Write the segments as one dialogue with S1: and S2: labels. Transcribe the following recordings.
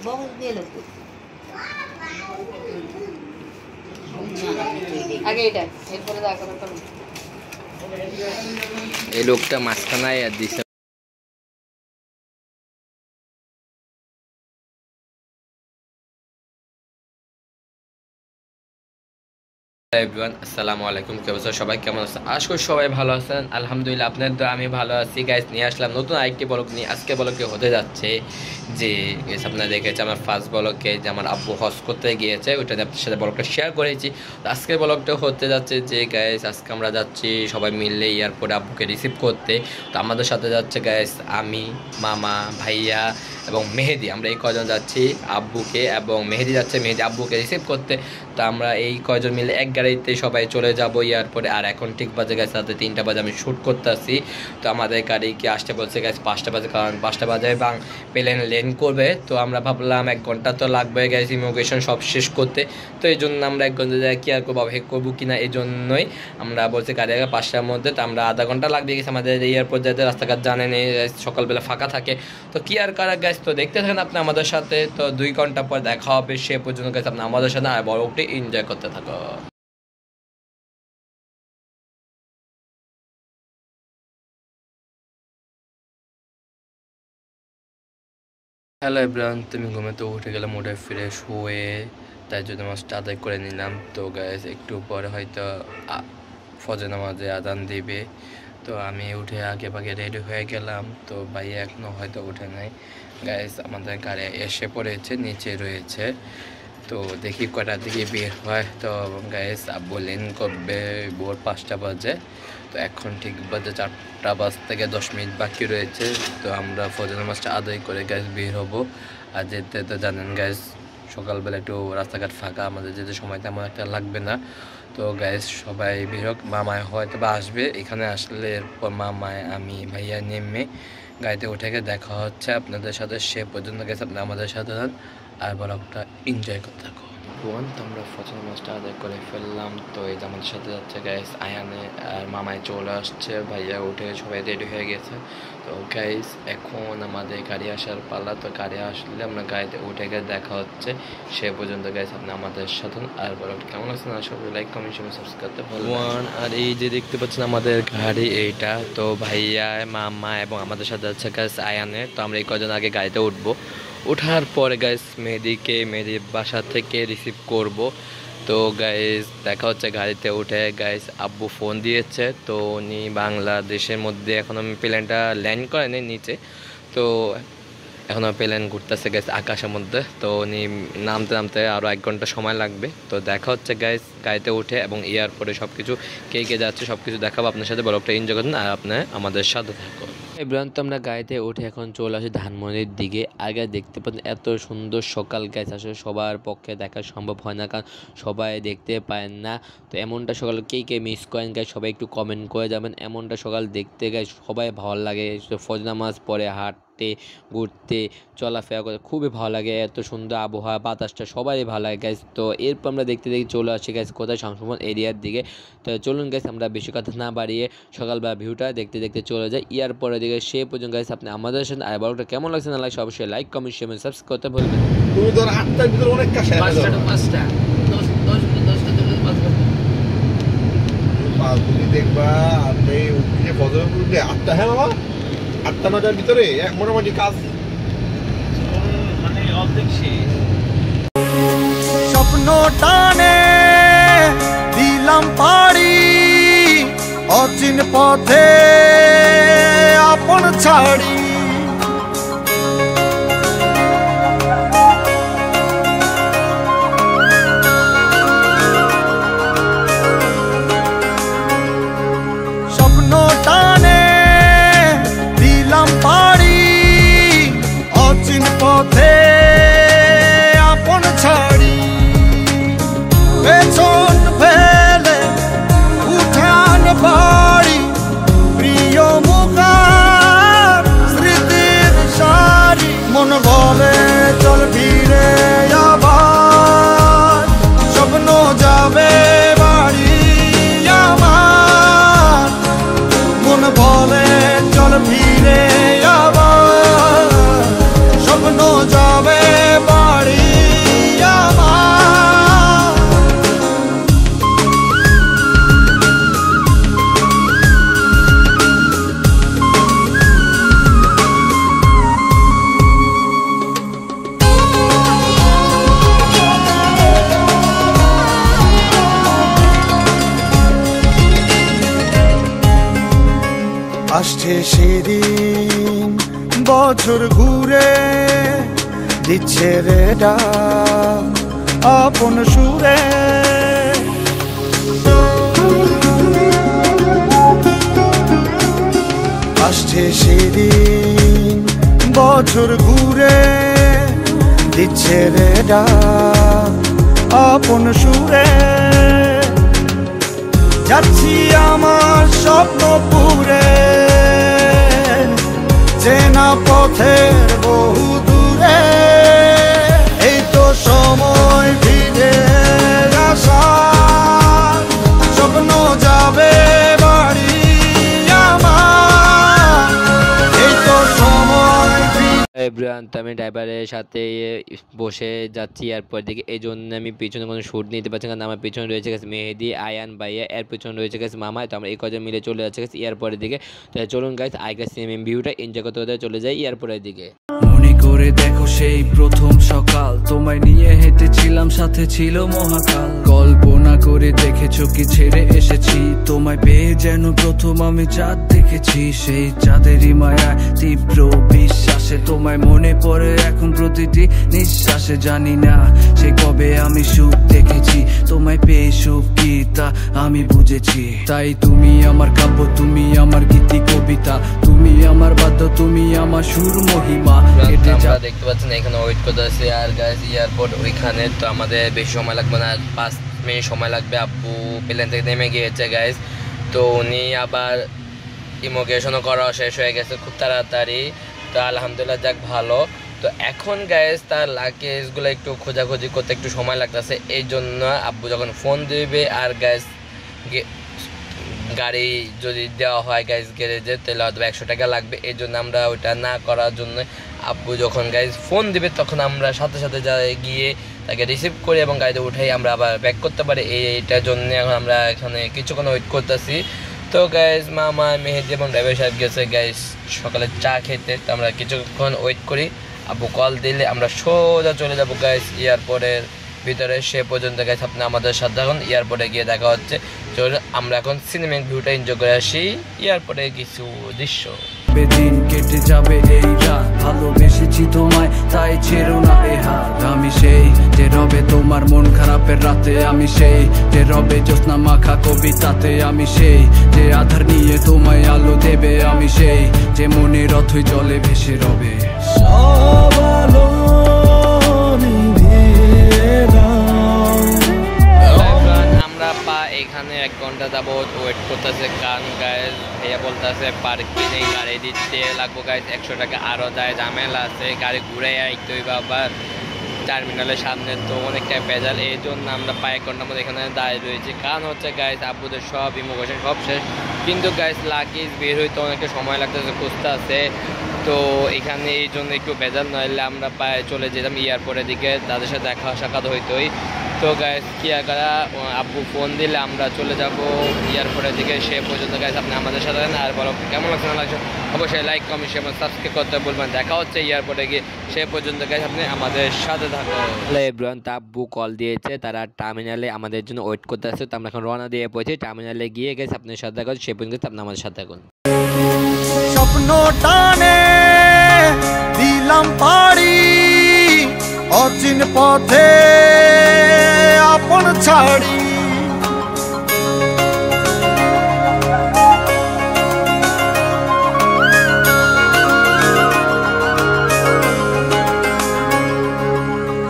S1: बहुत দিয়ে লোক আগে এটা এরপরে দা করো করো
S2: এই লোকটা মাঝখানে আর দিছে এভরিওয়ান আসসালামু আলাইকুম কি অবস্থা সবাই কেমন আছেন আশা করি সবাই ভালো আছেন আলহামদুলিল্লাহ আপনাদের দোয়া আমি ভালো আছি গাইস নিয়ে আসলাম নতুন আরেকটি ব্লগ নিয়ে আজকে ব্লগে হতে যাচ্ছে যে গাইস আপনারা দেখেছেন আমার ফার্স্ট ব্লগে যে আমার আব্বু হজ করতে গিয়েছে ওইটা আপনাদের সাথে ব্লগটা শেয়ার করেছি তো আজকের ব্লগটা হতে যাচ্ছে যে গাইস আজকে আমরা যাচ্ছি সবাই মিলে এয়ারপোর্টে আব্বুকে রিসিভ করতে তো আমাদের সাথে যাচ্ছে গাইস আমি মামা ভাইয়া এবং মেহেদি আমরা এই কয়জন যাচ্ছি আব্বুকে এবং মেহেদি যাচ্ছে মেহেদি আব্বুকে রিসিভ করতে তো আমরা এই কয়জন মিলে এক গাড়িতে সবাই চলে যাবো এয়ারপোর্টে আর এখন ঠিক বাজে গেছে রাতে 3টা বাজে আমি শ্যুট করতে আসি তো আমাদের গাড়িকে আসতে বলছে গেছে 5টা বাজে কারণ 5টা বাজে প্লেন ল্যান্ড করবে তো আমরা ভাবলাম 1 ঘন্টা তো লাগবে গেছে ইমিগ্রেশন সব শেষ করতে তো এই জন্য আমরা 1 ঘন্টা কি আর করবো হেক করবো কিনা এই জন্যই আমরা বলছি গাড়ি আগে 5টার মধ্যে তো আমরা আধা ঘন্টা লাগবে গেছে আমাদের এয়ারপোর্ট যাতে রাস্তাঘাট জানেন সকালবেলা ফাঁকা থাকে তো কি আর কারা গ্যাস তো দেখতে থাকেন আপনি আমাদের সাথে তো 2 ঘন্টা পর দেখা হবে সে পর্যন্ত গেছে আপনি আমাদের সাথে আর বড়টি এনজয় করতে থাকো হ্যালো এভরিওয়ান তুমি ঘুমে তো উঠে গেলাম উঠে ফ্রেশ হয়ে তাই জন্য মাছটা আদায় করে নিলাম তো গ্যাস একটু পরে হয়তো ফজর নামাজে আজান দিবে তো আমি উঠে আগে ভাগে রেডি হয়ে গেলাম তো ভাই এখনো হয়তো উঠে নাই গাইস আমাদের গাড়ি এসে পড়েছে নিচে রয়েছে তো দেখি কটার দিকে বের হয় তো গাইস আব্বু লেন করবে ভোর 5টা বাজে তো এখন ঠিক বাজে 4টা বাজতে 10 মিনিট বাকি রয়েছে তো আমরা ফজর নামাজটা আদায় করে গাইস বের হবো আর যেতে তো জানেন গাইস সকালবেলা একটু রাস্তাঘাট ফাঁকা আমাদের যেতে সময় তেমন একটা লাগবে না তো গাইস সবাই বের হোক মামায় হয়তো বা আসবে এখানে আসলে এরপর মামায় আমি ভাইয়া নেমে গাড়িতে উঠে গিয়ে দেখা হচ্ছে আপনাদের সাথে সে পর্যন্ত গেছে আপনি আমাদের সাথে আর ব্লগটা এনজয় করতে থাকো তো আমরা ফজর নামাজটা আদায় করে ফেললাম তো এই যে আমাদের সাথে যাচ্ছে গাইস আয়ানে আর মামায় চলে আসছে ভাইয়া উঠে সবাই রেডি হয়ে গেছে তো গাইস এখন আমাদের গাড়ি আসার পালা তো গাড়ি আসলে আমরা গাড়িতে উঠে গিয়ে দেখা হচ্ছে সে পর্যন্ত গাইস আপনি আমাদের সাথে আর ব্লগটা কেমন আছে না সবাই লাইক কমেন্ট শেয়ার সাবস্ক্রাইব করতে ভুলবেন আর এই যে দেখতে পাচ্ছেন আমাদের গাড়ি এইটা তো ভাইয়া মামা এবং আমাদের সাথে যাচ্ছে গাইস আয়ানে তো আমরা এই কজন আগে গাড়িতে উঠবো ওঠার পরে গাইস মেহেদির বাসা থেকে রিসিভ করব তো গাইস দেখা হচ্ছে গাড়িতে উঠে গাইস আব্বু ফোন দিয়েছে তো উনি বাংলাদেশের মধ্যে এখনও প্লেনটা ল্যান্ড করেনি নিচে তো এখনও প্লেন ঘুরতেছে গাইস আকাশের মধ্যে তো উনি নামতে আরও 1 ঘন্টা সময় লাগবে তো দেখা হচ্ছে গাইস গাড়িতে উঠে এবং এয়ারপোর্টে সব কিছু কে যাচ্ছে সব কিছু দেখাবো আপনার সাথে ব্লগটা এনজয় করুন আর আপনি আমাদের সাথে থাকুন এবার তো আমরা গাড়িতে উঠে এখন চলে আসি ধানমন্ডির দিকে আগে দেখতে পাচ্ছেন এত সুন্দর সকাল গাছ আসলে সবার পক্ষে দেখা সম্ভব হয় না কারণ সবাই দেখতে পায় না তো এমনটা সকাল কে মিস করেন গাছ সবাই একটু কমেন্ট করে যাবেন এমনটা সকাল দেখতে গাছ সবাই ভালো লাগে ফজর নামাজ পরে হাঁটতে ঘুরতে চলাফেরা করতে খুবই ভালো লাগে এত সুন্দর আবহাওয়া বাতাসটা সবাই ভালো লাগে গাছ তো এরপর আমরা দেখতে চলে আসি গাছ কোথায় সংশোধন এরিয়ার দিকে তো চলুন গাছ আমরা বেশি কথা না বাড়িয়ে সকালবেলা ভিউটা দেখতে চলে যাই এয়ারপোর্টের দিকে সে পর্যন্ত গাইস আপনি আমাদের সাথে আর ব্লগটা কেমন লাগছে না লাগছে অবশ্যই লাইক কমেন্ট শেয়ার সাবস্ক্রাইব করতে ভুলবেন না
S3: তুমি ধর 8টার ভিতরে অনেক কাজ আছে
S1: 5টা 10টা 10টা থেকে 5 ঘন্টা
S3: তুমি দেখবা আপনি উঠে ফজর উঠে 8টা হ্যাঁ বাবা 8টা 9টার ভিতরে এক মোটামুটি কাজ মানে অর্ধেক শেষ
S4: স্বপ্ন টানে দিলাম পাড়ি অচিন পথে আপন ছাড়ি স্বপ্ন টানে দিলাম পাড়ি অচিন পথে আপন ছাড়ি পেছন ফেলে উঠান বাড়ি প্রিয় মুখার আসছে সেদিন বছর ঘুরে দিচ্ছে রে ডাক আপন সুরে আসছে সেদিন বছর ঘুরে দিচ্ছে রে ডাক আপন সুরে যাচ্ছি আমার স্বপ্ন পুরে চেনা পথের বহু দূরে এই তো সময় ফিরে আসার স্বপ্ন যাবে বাড়ি আমার এই তো সময়
S2: এভরিওয়ান, তো আমি ড্রাইভারের সাথে বসে যাচ্ছি এয়ারপোর্ট দিকে। এই জন্য আমি পিছনে কোনো শ্যুট নিতে পারছি না। আমার পিছনে রয়েছে গেছে মেহেদি, আয়ান ভাইয়া, এর পিছনে রয়েছে গেছে মামা। তো আমরা এই কজন মিলে চলে যাচ্ছে গেছে এয়ারপোর্টের দিকে। তো চলুন গাইস আইগা সিনেমা ভিউটা এনজয় করতে করতে চলে যাই এয়ারপোর্টের দিকে।
S5: মনে করে দেখো সেই প্রথম সকাল, তোমায় নিয়ে হেঁটেছিলাম, সাথে ছিল মহাকাল। কল্পনা করে দেখেছো কি ছেড়ে এসেছি, তোমায় পেয়ে যেন প্রথম আমি চাঁদ দেখেছি। সেই চাঁদেরই মায়ায় তীব্র বিশ্বাসে তোমায় মনে পড়ে এখন প্রতিটি নিঃশ্বাসে। জানি না সে কবে আমি সুখ দেখেছি, তোমায় পেয়ে সুখ কি তা আমি বুঝেছি। তাই তুমি আমার কাব্য, তুমি আমার গীতি কবিতা, তুমি আমার বাদ্য, তুমি আমার সুর মহিমা।
S2: আমরা দেখতে পাচ্ছেন এখানে ওয়েট করতে আছে আর গাইস এয়ারপোর্ট ওইখানে। তো আমাদের বেশি সময় লাগবে না, 5 মিনিট সময় লাগবে। আব্বু প্লেন থেকে নেমে গিয়েছে গাইস। তো উনি আবার ইমিগ্রেশনও করা শেষ হয়ে গেছে খুব তাড়াতাড়ি। তো আলহামদুলিল্লাহ, যাক ভালো। তো এখন গাইস তার লাগেজগুলো একটু খোঁজাখুঁজি করতে একটু সময় লাগতেছে। এই জন্য আব্বু যখন ফোন দিবে আর গাইস গাড়ি যদি দেওয়া হয় গাইস গ্যারেজে, তাহলে হয়তো 100 টাকা লাগবে। এই জন্য আমরা ওইটা না করার জন্য আব্বু যখন গাইস ফোন দিবে তখন আমরা সাথে সাথে গিয়ে তাকে রিসিভ করি এবং গাড়িতে উঠেই আমরা আবার ব্যাক করতে পারি। এইটার জন্য এখন আমরা এখানে কিছুক্ষণ ওয়েট করতেছি। তো গাইস মামা, মেহেদি এবং ড্রাইভার সাহেব গেছে গাইস সকালে চা খেতে। তো আমরা কিছুক্ষণ ওয়েট করি, আব্বু কল দিলে আমরা সোজা চলে যাবো গাইস এয়ারপোর্টের ভিতরে। সে পর্যন্ত গাইস আপনি আমাদের সাথে এখন এয়ারপোর্টে গিয়ে দেখা হচ্ছে। চলুন আমরা এখন সিনেমিক ভিউটা এনজয় করে আসি, এয়ারপোর্টে কিছু দৃশ্য।
S5: দিন কেটে যাবে এই রাত, ভালোবেসেছি তোমায় তাই ছেড়ো না এ হাত। আমি সেই যে রবে তোমার মন খারাপের রাতে, আমি সেই যে রবে জ্যোৎস্না মাখা কবিতাতে, আমি সেই যে আধার নিয়ে তোমায় আলো দেবে, আমি সেই যে মনের রথই জলে ভেসে রবে।
S4: সব আলো
S2: আমরা এখানে 1 ঘন্টা যাবত ওয়েট করতেছে, কারণ গাইস ভাইয়া বলতেছে পার্কিং এই গাড়ি দিতে লাগবো গাইস 100 টাকা। আরও যায় ঝামেলা আছে, গাড়ি ঘুরে আইতে হইবে আবার টার্মিনালের সামনে, তো অনেকটা ভেজাল। এই জন্য আমরা 1 ঘন্টার মধ্যে এখানে দাঁড়িয়ে রয়েছি। কারণ হচ্ছে গাইস আব্বুদের সব ইমিগ্রেশন সব শেষ, কিন্তু গাইস লাগেজ বের হইতে অনেকটা সময় লাগতেছে, খুঁজতে আছে। তো এখানে এই জন্য একটু ভেজাল, নইলে আমরা চলে যেতাম এয়ারপোর্টের দিকে, তাদের সাথে দেখা সাক্ষাৎ হইতোই। তো গাইস কি করা, আব্বু ফোন দিলে আমরা চলে যাব এয়ারপোর্টের দিকে। সে পর্যন্ত গাইস আপনি আমাদের সাথে আর বলো কেমন লাগছে না লাগছে, অবশ্যই লাইক কমেন্ট শেয়ার সাবস্ক্রাইব করতে বলবেন। দেখা হচ্ছে এয়ারপোর্টে গিয়ে, সে পর্যন্ত গাইস আপনি আমাদের সাথে থাকুন। এভরিওয়ান, আব্বু কল দিয়েছে, তারা টার্মিনালে আমাদের জন্য ওয়েট করতে আছে। তো আমরা এখন রওনা দিয়ে পড়েছি, টার্মিনালে গিয়ে গাইস আপনার সাথে দেখা হচ্ছে, সে পর্যন্ত আপনি আমাদের সাথে থাকুন।
S4: স্বপ্ন টানে দিলাম পাড়ি অচিন পথে আপন ছাড়ি।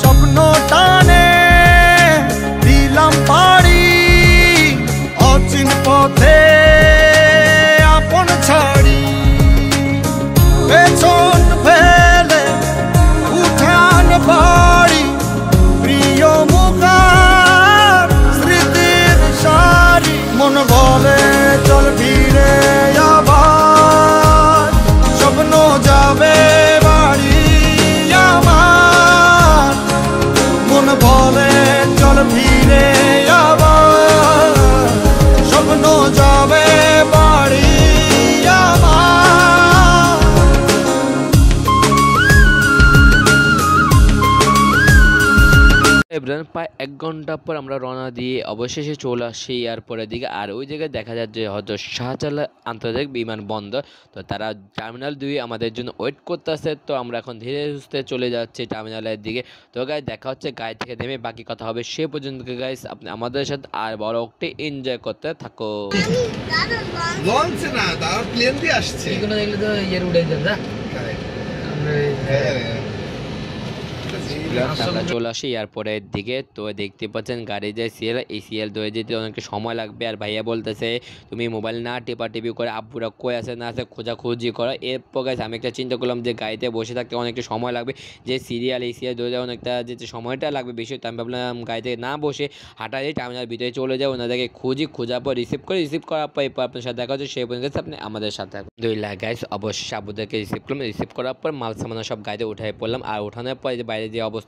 S4: স্বপ্ন টানে দিলাম পাড়ি অচিন পথে আপন ছাড়ি। পেছন ফেলে উঠান বাড়ি প্রিয় মুখার
S2: এবার প্রায় 1 ঘন্টা পর আমরা রওনা দিয়ে অবশেষে চলে আসি এয়ারপোর্টের দিকে। আর ওই জায়গায় দেখা যায় যে হয়তো শাহজালাল আন্তর্জাতিক বিমানবন্দর, তো তারা টার্মিনাল 2 আমাদের জন্য ওয়েট করতেছে। তো আমরা এখন ধীরে সুস্থে চলে যাচ্ছি টার্মিনালের দিকে। তো গাইস দেখা হচ্ছে গাড়ি থেকে নেমে বাকি কথা হবে সে পর্যন্ত। গাইস আপনি আমাদের সাথে আর বড় একটি এনজয় করতে থাকো।
S3: লঞ্চে না, তারা প্লেন দিয়ে আসছে।
S1: এগুলো দেখলে তো ইয়ের উড়ে যান না
S2: আমরা চলে আসি এয়ারপোর্টের দিকে। তো দেখতে পাচ্ছেন গাড়ি যে সিএল, এই সিএল ধরে যেতে অনেকটা সময় লাগবে। আর ভাইয়া বলতেছে তুমি মোবাইল না টিপি করে আব্বুরা কই আছে না আছে খোঁজাখুঁজি করো। এরপর গাইস আমি একটা চিন্তা করলাম যে গাড়িতে বসে থাকতে অনেকটা সময় লাগবে, যে সিরিয়াল এই সিরিয়াল ধরে যাওয়া অনেকটা যে সময়টা লাগবে বেশি। তো আমি ভাবলাম গাড়িতে না বসে হাঁটাই টার্মিনাল ভিতরে চলে যাও, ওনাদেরকে খোঁজার পর রিসিভ করার পর এরপর আপনার সাথে দেখা হচ্ছে সেই পর্যন্ত আপনি আমাদের সাথে। 2 লাখ গাইস অবশ্যই আব্বুদেরকে রিসিভ করার পর মাল সামানা সব গাড়িতে উঠাই পড়লাম। আর ওঠানোর পর যে বাইরে যে অবস্থা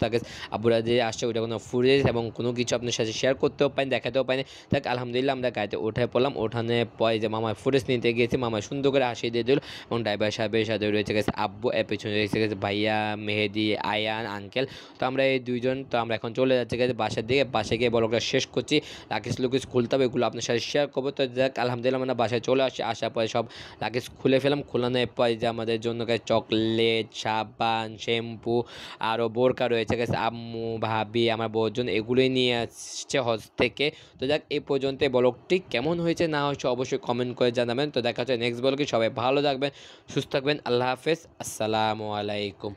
S2: আব্বুরা যে আসছে ওইটা কোনো ফুটেজ এবং কোনো কিছু আপনার সাথে শেয়ার করতেও পারেন, দেখাতেও পারেন। দেখ আলহামদুলিল্লাহ আমরা গাড়িতে উঠে পড়লাম। ওঠানোর পরে যে মামার ফুটেজ নিতে গিয়েছি, মামা সুন্দর করে হাসিয়ে দিয়ে দিল। এবং ড্রাইভার সাহেবের সাথে রয়েছে গেছে আব্বু, এর পেছনে রয়েছে গেছে ভাইয়া, মেহেদি, আয়ান, আঙ্কেল। তো আমরা এই 2 জন তো আমরা এখন চলে যাচ্ছি গেছে বাসার দিকে। বাসায় গিয়ে ব্লগটা শেষ করছি। লাকিস লুকিস খুলতে হবে, এগুলো আপনার সাথে শেয়ার করবো। তো দেখ আলহামদুলিল্লাহ আমরা বাসায় চলে আসি। আসার পরে সব লাকিস খুলে ফেলাম। খোলানোর পরে যে আমাদের জন্য গেছে চকলেট, সাবান, শ্যাম্পু, আরও বোরকা রয়েছে গেছে আম্মু, ভাবি, আমার বউর জন্য এগুলোই নিয়ে আসছে হজ থেকে। তো দেখ এই পর্যন্ত ব্লগটি কেমন হয়েছে না হয়েছে অবশ্যই কমেন্ট করে জানাবেন। তো দেখা হচ্ছে নেক্সট ব্লগে। সবাই ভালো থাকবেন, সুস্থ থাকবেন। আল্লাহ হাফেজ, আসসালামু আলাইকুম।